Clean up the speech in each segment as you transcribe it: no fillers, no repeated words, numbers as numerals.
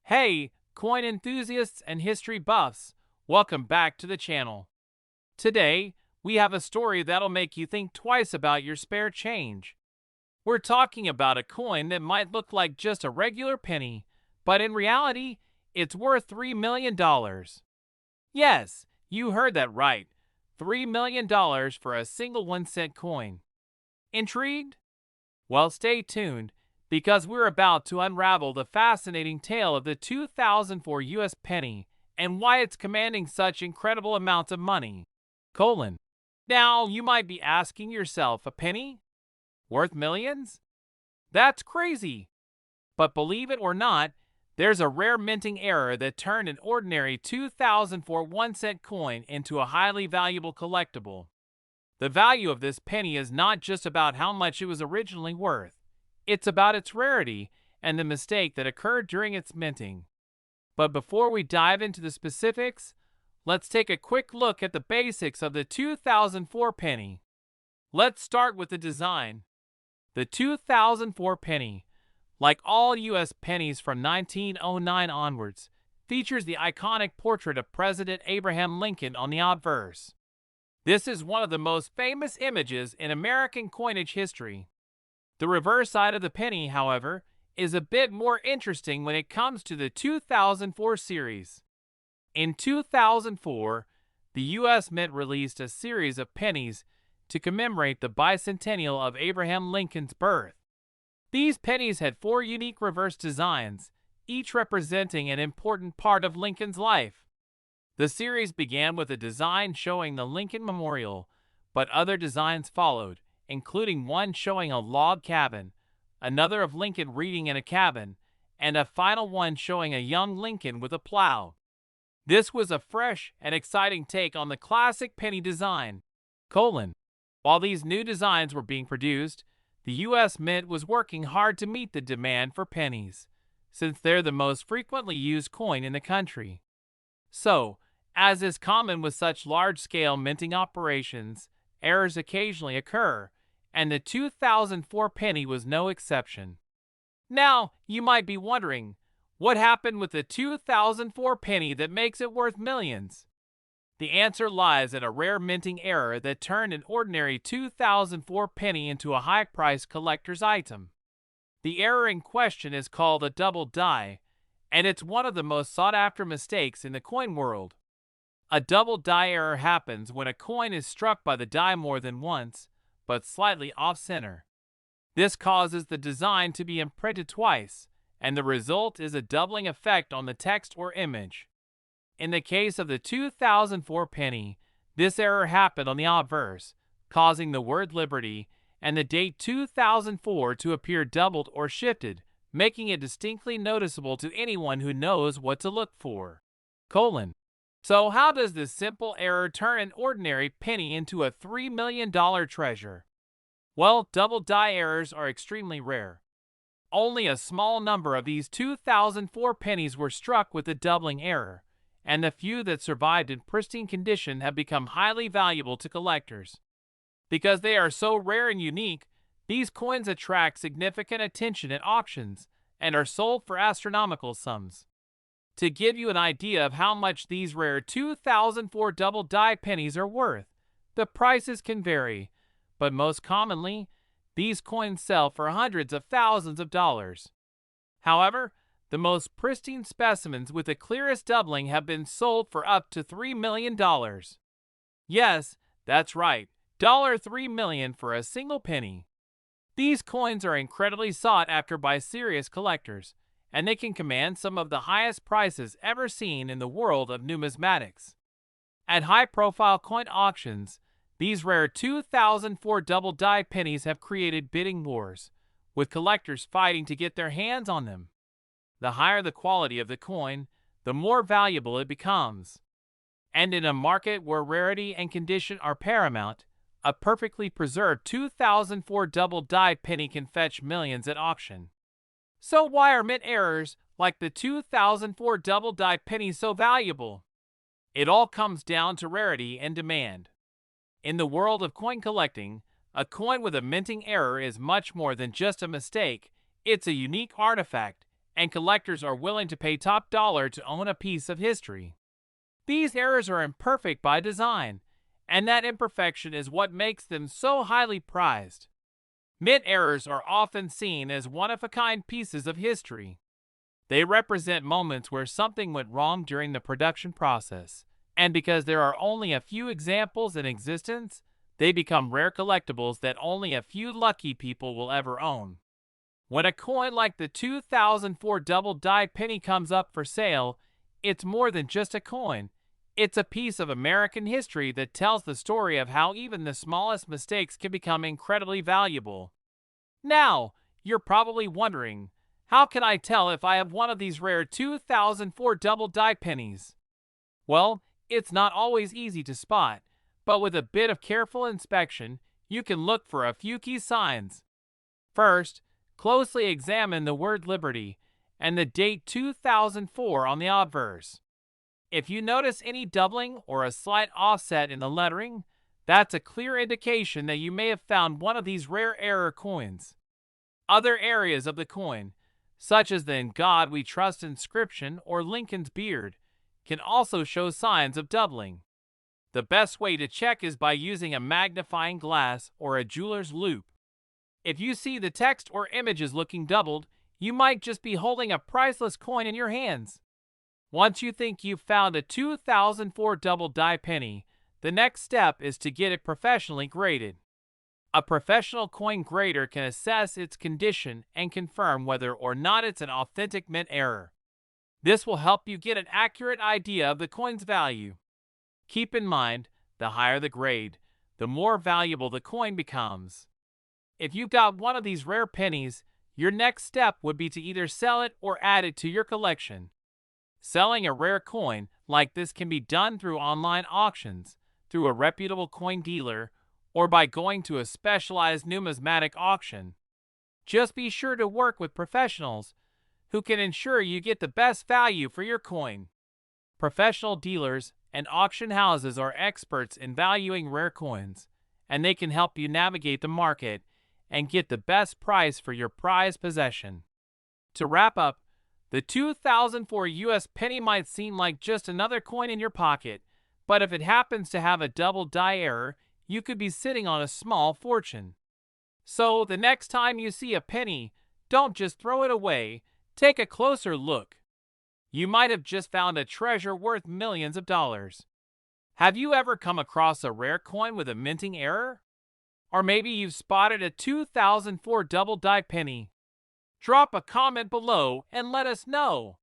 Hey, coin enthusiasts and history buffs, welcome back to the channel. Today, we have a story that'll make you think twice about your spare change. We're talking about a coin that might look like just a regular penny, but in reality, it's worth $3 million. Yes, you heard that right. $3 million for a single 1-cent coin. Intrigued? Well, stay tuned, because we're about to unravel the fascinating tale of the 2004 US penny and why it's commanding such incredible amounts of money. Now, you might be asking yourself, a penny? Worth millions? That's crazy! But believe it or not, there's a rare minting error that turned an ordinary 2004 1-cent coin into a highly valuable collectible. The value of this penny is not just about how much it was originally worth. It's about its rarity and the mistake that occurred during its minting. But before we dive into the specifics, let's take a quick look at the basics of the 2004 penny. Let's start with the design. The 2004 penny, like all U.S. pennies from 1909 onwards, features the iconic portrait of President Abraham Lincoln on the obverse. This is one of the most famous images in American coinage history. The reverse side of the penny, however, is a bit more interesting when it comes to the 2004 series. In 2004, the U.S. Mint released a series of pennies to commemorate the bicentennial of Abraham Lincoln's birth. These pennies had 4 unique reverse designs, each representing an important part of Lincoln's life. The series began with a design showing the Lincoln Memorial, but other designs followed, including one showing a log cabin, another of Lincoln reading in a cabin, and a final one showing a young Lincoln with a plow. This was a fresh and exciting take on the classic penny design. While these new designs were being produced, the U.S. Mint was working hard to meet the demand for pennies, since they're the most frequently used coin in the country. So, as is common with such large-scale minting operations, errors occasionally occur, and the 2004 penny was no exception. Now, you might be wondering, what happened with the 2004 penny that makes it worth millions? The answer lies in a rare minting error that turned an ordinary 2004 penny into a high-priced collector's item. The error in question is called a double die, and it's one of the most sought-after mistakes in the coin world. A double die error happens when a coin is struck by the die more than once, but slightly off-center. This causes the design to be imprinted twice, and the result is a doubling effect on the text or image. In the case of the 2004 penny, this error happened on the obverse, causing the word Liberty and the date 2004 to appear doubled or shifted, making it distinctly noticeable to anyone who knows what to look for. So how does this simple error turn an ordinary penny into a $3 million treasure? Well, double die errors are extremely rare. Only a small number of these 2004 pennies were struck with a doubling error, and the few that survived in pristine condition have become highly valuable to collectors. Because they are so rare and unique, these coins attract significant attention at auctions and are sold for astronomical sums. To give you an idea of how much these rare 2004 double die pennies are worth, the prices can vary, but most commonly, these coins sell for hundreds of thousands of dollars. However, the most pristine specimens with the clearest doubling have been sold for up to $3 million. Yes, that's right, $3 million for a single penny. These coins are incredibly sought after by serious collectors, and they can command some of the highest prices ever seen in the world of numismatics. At high-profile coin auctions, these rare 2004 double die pennies have created bidding wars, with collectors fighting to get their hands on them. The higher the quality of the coin, the more valuable it becomes. And in a market where rarity and condition are paramount, a perfectly preserved 2004 double die penny can fetch millions at auction. So why are mint errors like the 2004 double die penny so valuable? It all comes down to rarity and demand. In the world of coin collecting, a coin with a minting error is much more than just a mistake. It's a unique artifact, and collectors are willing to pay top dollar to own a piece of history. These errors are imperfect by design, and that imperfection is what makes them so highly prized. Mint errors are often seen as one-of-a-kind pieces of history. They represent moments where something went wrong during the production process, and because there are only a few examples in existence, they become rare collectibles that only a few lucky people will ever own. When a coin like the 2004 double die penny comes up for sale, it's more than just a coin. It's a piece of American history that tells the story of how even the smallest mistakes can become incredibly valuable. Now, you're probably wondering, how can I tell if I have one of these rare 2004 double die pennies? Well, it's not always easy to spot, but with a bit of careful inspection, you can look for a few key signs. First, closely examine the word Liberty and the date 2004 on the obverse. If you notice any doubling or a slight offset in the lettering, that's a clear indication that you may have found one of these rare error coins. Other areas of the coin, such as the "In God We Trust" inscription or Lincoln's beard, can also show signs of doubling. The best way to check is by using a magnifying glass or a jeweler's loupe. If you see the text or images looking doubled, you might just be holding a priceless coin in your hands. Once you think you've found a 2004 double die penny, the next step is to get it professionally graded. A professional coin grader can assess its condition and confirm whether or not it's an authentic mint error. This will help you get an accurate idea of the coin's value. Keep in mind, the higher the grade, the more valuable the coin becomes. If you've got one of these rare pennies, your next step would be to either sell it or add it to your collection. Selling a rare coin like this can be done through online auctions, through a reputable coin dealer, or by going to a specialized numismatic auction. Just be sure to work with professionals who can ensure you get the best value for your coin. Professional dealers and auction houses are experts in valuing rare coins, and they can help you navigate the market and get the best price for your prized possession. To wrap up, the 2004 US penny might seem like just another coin in your pocket, but if it happens to have a double die error, you could be sitting on a small fortune. So the next time you see a penny, don't just throw it away, take a closer look. You might have just found a treasure worth millions of dollars. Have you ever come across a rare coin with a minting error? Or maybe you've spotted a 2004 double die penny. Drop a comment below and let us know.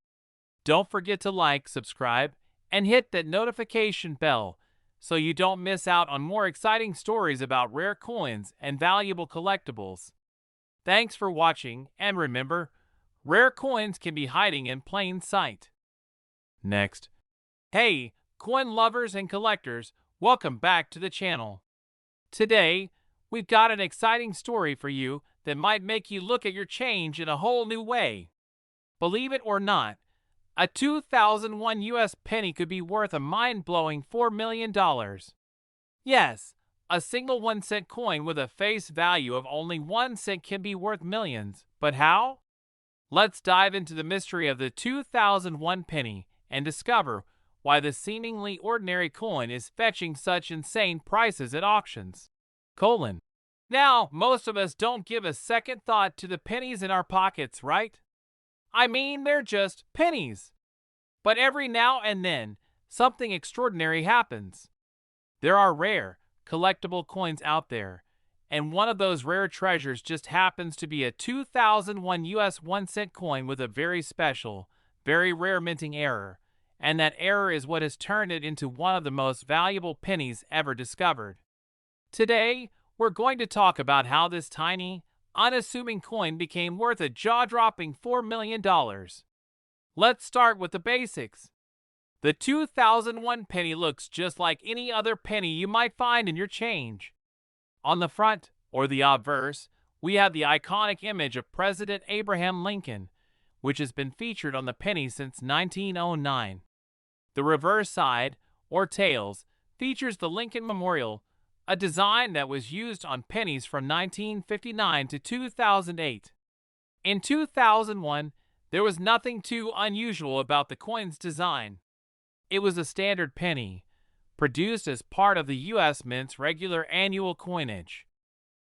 Don't forget to like, subscribe, and hit that notification bell so you don't miss out on more exciting stories about rare coins and valuable collectibles. Thanks for watching, and remember, rare coins can be hiding in plain sight. Next. Hey, coin lovers and collectors, welcome back to the channel. Today, we've got an exciting story for you that might make you look at your change in a whole new way. Believe it or not, a 2001 US penny could be worth a mind-blowing $4 million. Yes, a single 1-cent coin with a face value of only 1 cent can be worth millions. But how? Let's dive into the mystery of the 2001 penny and discover why the seemingly ordinary coin is fetching such insane prices at auctions. Now, most of us don't give a second thought to the pennies in our pockets, right? I mean, they're just pennies. But every now and then, something extraordinary happens. There are rare, collectible coins out there, and one of those rare treasures just happens to be a 2001 US 1-cent coin with a very special, very rare minting error, and that error is what has turned it into one of the most valuable pennies ever discovered. Today, we're going to talk about how this tiny, unassuming coin became worth a jaw-dropping $4 million. Let's start with the basics. The 2001 penny looks just like any other penny you might find in your change. On the front, or the obverse, we have the iconic image of President Abraham Lincoln, which has been featured on the penny since 1909. The reverse side, or tails, features the Lincoln Memorial, a design that was used on pennies from 1959 to 2008. In 2001, There was nothing too unusual about the coin's design. It was a standard penny, produced as part of the U.S. Mint's regular annual coinage.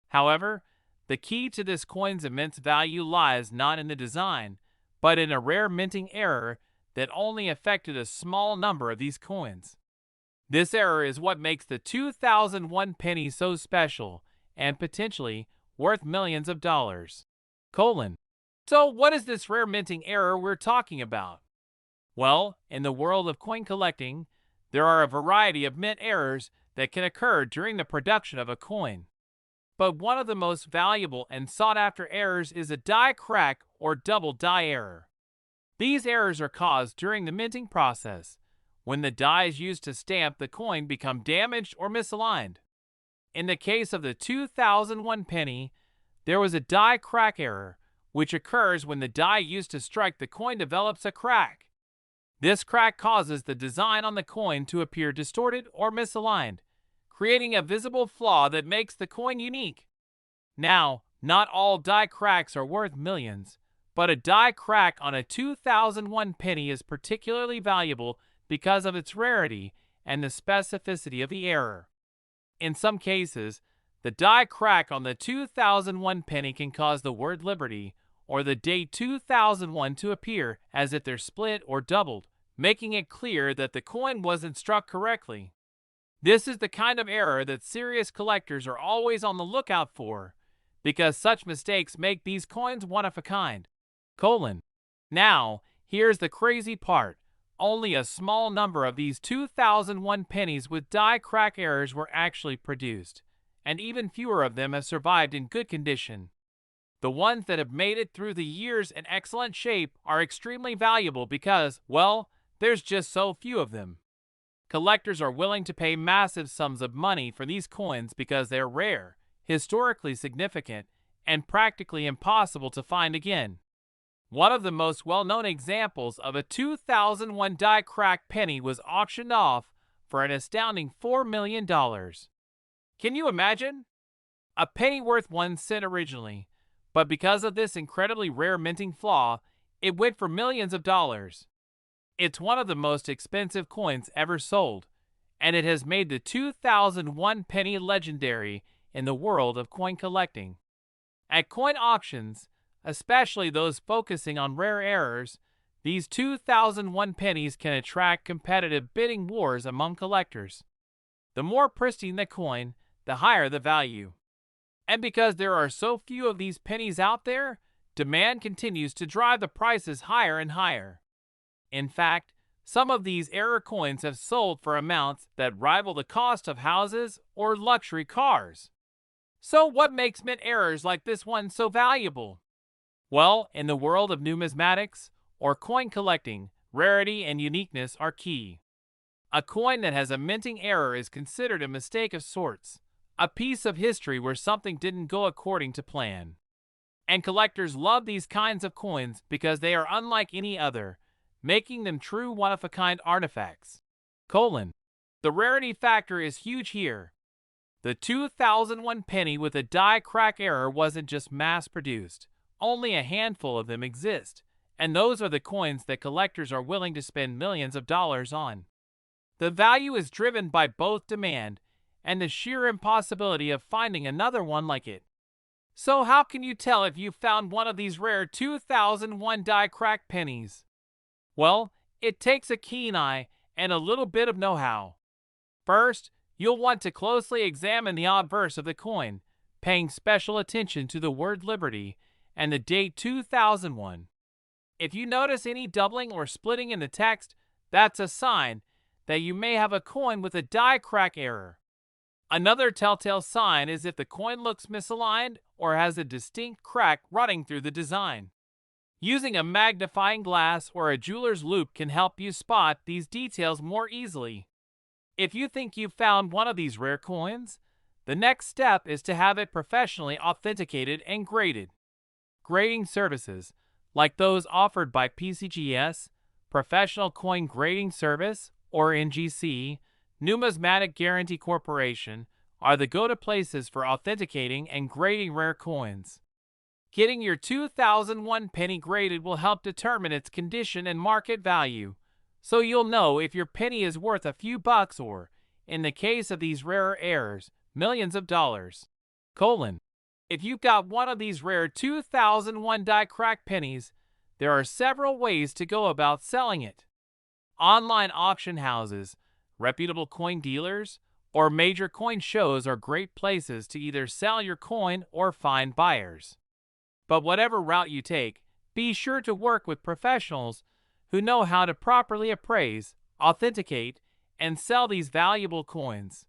However, the key to this coin's immense value lies not in the design, but in a rare minting error that only affected a small number of these coins. This error is what makes the 2001 penny so special and potentially worth millions of dollars. So what is this rare minting error we're talking about? Well, in the world of coin collecting, there are a variety of mint errors that can occur during the production of a coin. But one of the most valuable and sought-after errors is a die crack or double die error. These errors are caused during the minting process, when the dies used to stamp the coin become damaged or misaligned. In the case of the 2001 penny, there was a die crack error, which occurs when the die used to strike the coin develops a crack. This crack causes the design on the coin to appear distorted or misaligned, creating a visible flaw that makes the coin unique. Now, not all die cracks are worth millions, but a die crack on a 2001 penny is particularly valuable because of its rarity and the specificity of the error. In some cases, the die crack on the 2001 penny can cause the word Liberty or the date 2001 to appear as if they're split or doubled, making it clear that the coin wasn't struck correctly. This is the kind of error that serious collectors are always on the lookout for, because such mistakes make these coins one of a kind. Now, here's the crazy part. Only a small number of these 2001 pennies with die crack errors were actually produced, and even fewer of them have survived in good condition. The ones that have made it through the years in excellent shape are extremely valuable because, well, there's just so few of them. Collectors are willing to pay massive sums of money for these coins because they're rare, historically significant, and practically impossible to find again. One of the most well-known examples of a 2001 die crack penny was auctioned off for an astounding $4 million. Can you imagine? A penny worth 1 cent originally, but because of this incredibly rare minting flaw, it went for millions of dollars. It's one of the most expensive coins ever sold, and it has made the 2001 penny legendary in the world of coin collecting. At coin auctions, especially those focusing on rare errors, these 2001 pennies can attract competitive bidding wars among collectors. The more pristine the coin, the higher the value. And because there are so few of these pennies out there, demand continues to drive the prices higher and higher. In fact, some of these error coins have sold for amounts that rival the cost of houses or luxury cars. So what makes mint errors like this one so valuable? Well, in the world of numismatics, or coin collecting, rarity and uniqueness are key. A coin that has a minting error is considered a mistake of sorts, a piece of history where something didn't go according to plan. And collectors love these kinds of coins because they are unlike any other, making them true one-of-a-kind artifacts. The rarity factor is huge here. The 2001 penny with a die crack error wasn't just mass-produced. Only a handful of them exist, and those are the coins that collectors are willing to spend millions of dollars on. The value is driven by both demand and the sheer impossibility of finding another one like it. So how can you tell if you found one of these rare 2001 die crack pennies? Well, it takes a keen eye and a little bit of know-how. First, you'll want to closely examine the obverse of the coin, paying special attention to the word Liberty and the date 2001. If you notice any doubling or splitting in the text, that's a sign that you may have a coin with a die crack error. Another telltale sign is if the coin looks misaligned or has a distinct crack running through the design. Using a magnifying glass or a jeweler's loupe can help you spot these details more easily. If you think you've found one of these rare coins, the next step is to have it professionally authenticated and graded. Grading services, like those offered by PCGS, Professional Coin Grading Service, or NGC, Numismatic Guarantee Corporation, are the go-to places for authenticating and grading rare coins. Getting your 2001 penny graded will help determine its condition and market value, so you'll know if your penny is worth a few bucks or, in the case of these rarer errors, millions of dollars. If you've got one of these rare 2001 die-cracked pennies, there are several ways to go about selling it. Online auction houses, reputable coin dealers, or major coin shows are great places to either sell your coin or find buyers. But whatever route you take, be sure to work with professionals who know how to properly appraise, authenticate, and sell these valuable coins.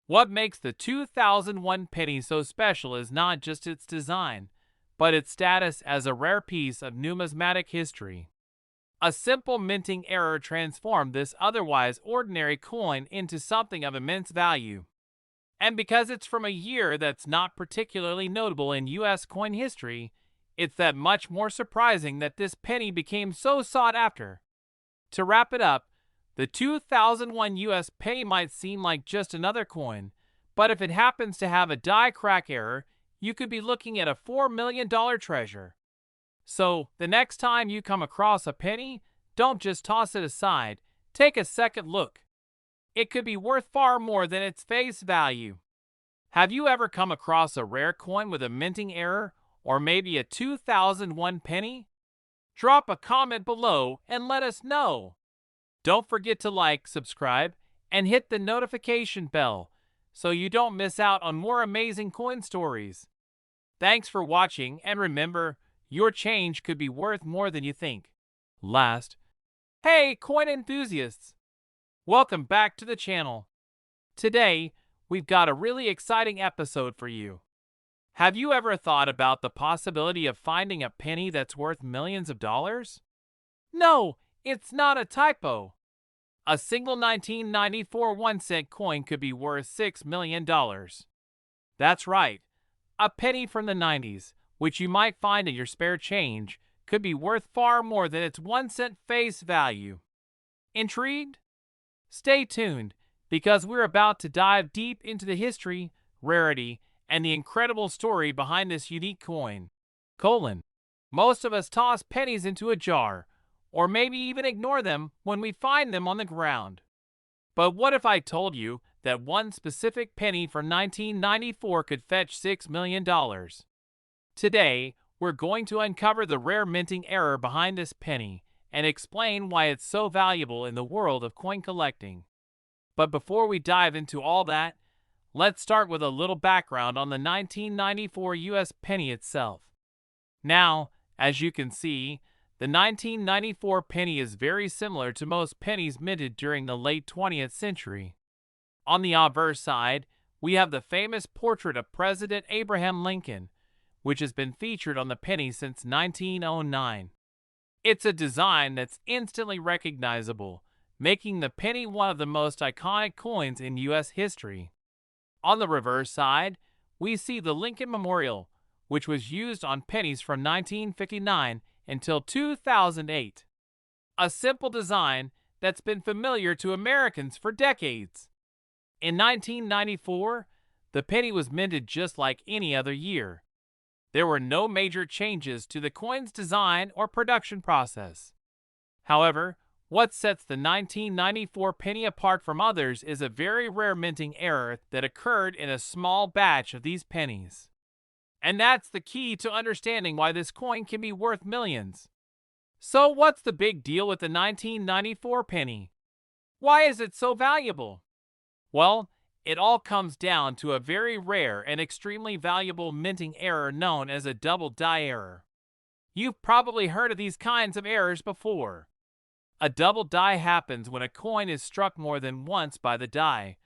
What makes the 2001 penny so special is not just its design, but its status as a rare piece of numismatic history. A simple minting error transformed this otherwise ordinary coin into something of immense value. And because it's from a year that's not particularly notable in U.S. coin history, it's that much more surprising that this penny became so sought after. To wrap it up, the 2001 U.S. penny might seem like just another coin, but if it happens to have a die crack error, you could be looking at a $4 million treasure. So, the next time you come across a penny, don't just toss it aside, take a second look. It could be worth far more than its face value. Have you ever come across a rare coin with a minting error, or maybe a 2001 penny? Drop a comment below and let us know. Don't forget to like, subscribe, and hit the notification bell so you don't miss out on more amazing coin stories. Thanks for watching, and remember, your change could be worth more than you think. Hey coin enthusiasts! Welcome back to the channel. Today, we've got a really exciting episode for you. Have you ever thought about the possibility of finding a penny that's worth millions of dollars? No, it's not a typo. A single 1994 1-cent coin could be worth $6 million. That's right. A penny from the 90s, which you might find in your spare change, could be worth far more than its 1-cent face value. Intrigued? Stay tuned, because we're about to dive deep into the history, rarity, and the incredible story behind this unique coin. Most of us toss pennies into a jar, or maybe even ignore them when we find them on the ground. But what if I told you that one specific penny from 1994 could fetch $6 million? Today, we're going to uncover the rare minting error behind this penny and explain why it's so valuable in the world of coin collecting. But before we dive into all that, let's start with a little background on the 1994 U.S. penny itself. Now, as you can see, the 1994 penny is very similar to most pennies minted during the late 20th century. On the obverse side, we have the famous portrait of President Abraham Lincoln, which has been featured on the penny since 1909. It's a design that's instantly recognizable, making the penny one of the most iconic coins in U.S. history. On the reverse side, we see the Lincoln Memorial, which was used on pennies from 1959 until 2008. A simple design that's been familiar to Americans for decades. In 1994, the penny was minted just like any other year. There were no major changes to the coin's design or production process. However, what sets the 1994 penny apart from others is a very rare minting error that occurred in a small batch of these pennies. And that's the key to understanding why this coin can be worth millions. So what's the big deal with the 1994 penny? Why is it so valuable? Well, it all comes down to a very rare and extremely valuable minting error known as a double die error. You've probably heard of these kinds of errors before. A double die happens when a coin is struck more than once by the die,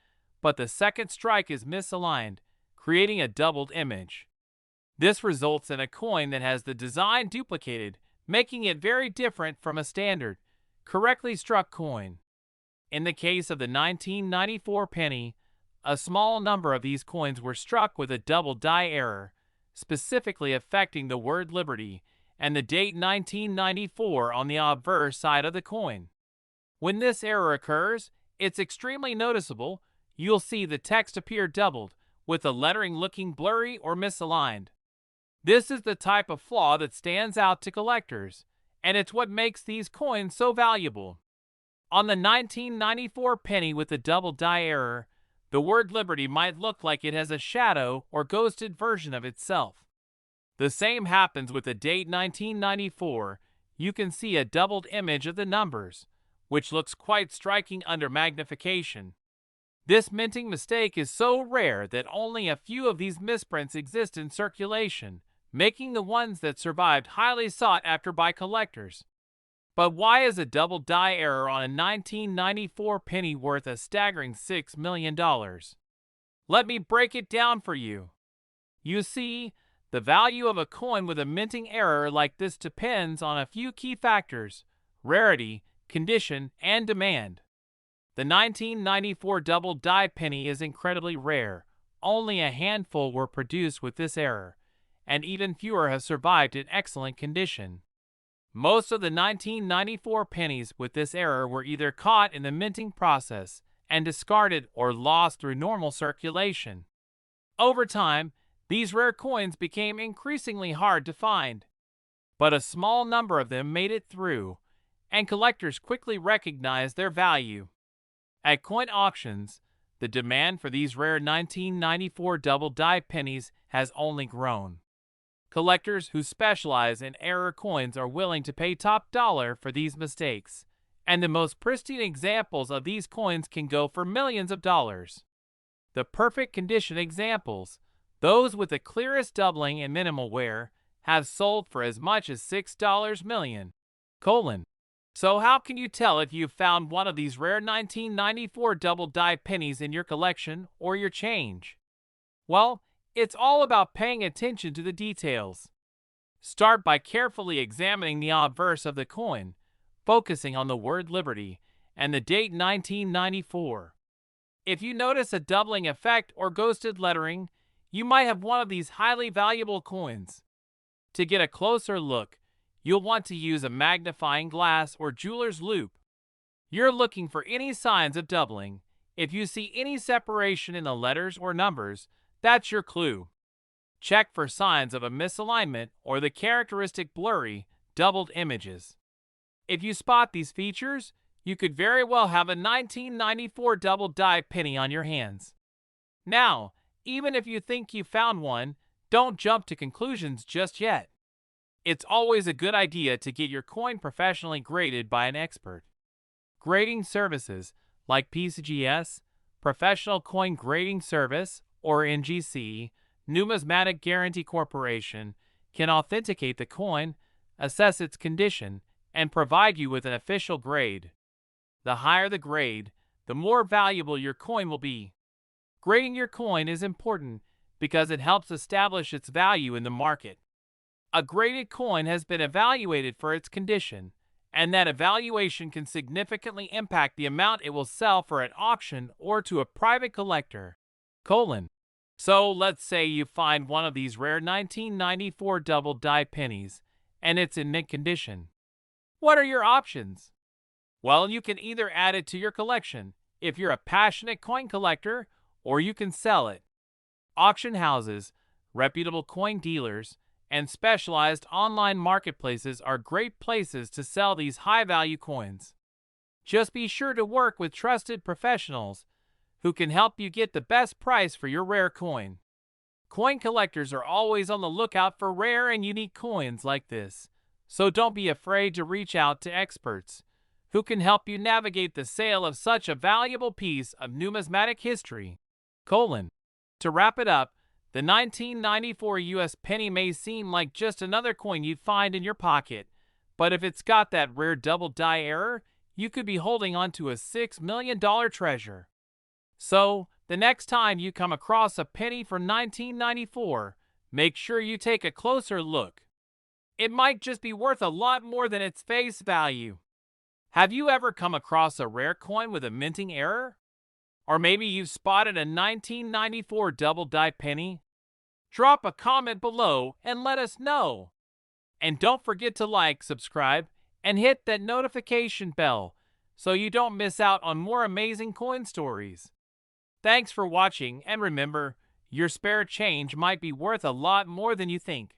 but the second strike is misaligned, creating a doubled image. This results in a coin that has the design duplicated, making it very different from a standard, correctly struck coin. In the case of the 1994 penny, a small number of these coins were struck with a double die error, specifically affecting the word Liberty and the date 1994 on the obverse side of the coin. When this error occurs, it's extremely noticeable. You'll see the text appear doubled, with the lettering looking blurry or misaligned. This is the type of flaw that stands out to collectors, and it's what makes these coins so valuable. On the 1994 penny with the double die error, the word liberty might look like it has a shadow or ghosted version of itself. The same happens with the date 1994. You can see a doubled image of the numbers, which looks quite striking under magnification. This minting mistake is so rare that only a few of these misprints exist in circulation, making the ones that survived highly sought after by collectors. But why is a double die error on a 1994 penny worth a staggering $6 million? Let me break it down for you. You see, the value of a coin with a minting error like this depends on a few key factors: rarity, condition, and demand. The 1994 double die penny is incredibly rare. Only a handful were produced with this error, and even fewer have survived in excellent condition. Most of the 1994 pennies with this error were either caught in the minting process and discarded or lost through normal circulation. Over time, these rare coins became increasingly hard to find, but a small number of them made it through, and collectors quickly recognized their value. At coin auctions, the demand for these rare 1994 double die pennies has only grown. Collectors who specialize in error coins are willing to pay top dollar for these mistakes, and the most pristine examples of these coins can go for millions of dollars. The perfect condition examples, those with the clearest doubling and minimal wear, have sold for as much as $6 million. So how can you tell if you've found one of these rare 1994 double die pennies in your collection or your change? Well, it's all about paying attention to the details. Start by carefully examining the obverse of the coin, focusing on the word liberty and the date 1994. If you notice a doubling effect or ghosted lettering, you might have one of these highly valuable coins. To get a closer look, you'll want to use a magnifying glass or jeweler's loupe. You're looking for any signs of doubling. If you see any separation in the letters or numbers, that's your clue. Check for signs of a misalignment or the characteristic blurry, doubled images. If you spot these features, you could very well have a 1994 double die penny on your hands. Now, even if you think you found one, don't jump to conclusions just yet. It's always a good idea to get your coin professionally graded by an expert. Grading services like PCGS, Professional Coin Grading Service, or NGC, Numismatic Guarantee Corporation, can authenticate the coin, assess its condition, and provide you with an official grade. The higher the grade, the more valuable your coin will be. Grading your coin is important because it helps establish its value in the market. A graded coin has been evaluated for its condition, and that evaluation can significantly impact the amount it will sell for at auction or to a private collector. So let's say you find one of these rare 1994 double die pennies, and it's in mint condition. What are your options? Well, you can either add it to your collection if you're a passionate coin collector, or you can sell it. Auction houses, reputable coin dealers, and specialized online marketplaces are great places to sell these high-value coins. Just be sure to work with trusted professionals who can help you get the best price for your rare coin. Coin collectors are always on the lookout for rare and unique coins like this, so don't be afraid to reach out to experts who can help you navigate the sale of such a valuable piece of numismatic history. To wrap it up, the 1994 US penny may seem like just another coin you'd find in your pocket, but if it's got that rare double die error, you could be holding onto a $6 million treasure. So, the next time you come across a penny from 1994, make sure you take a closer look. It might just be worth a lot more than its face value. Have you ever come across a rare coin with a minting error? Or maybe you've spotted a 1994 double die penny? Drop a comment below and let us know. And don't forget to like, subscribe, and hit that notification bell so you don't miss out on more amazing coin stories. Thanks for watching, and remember, your spare change might be worth a lot more than you think.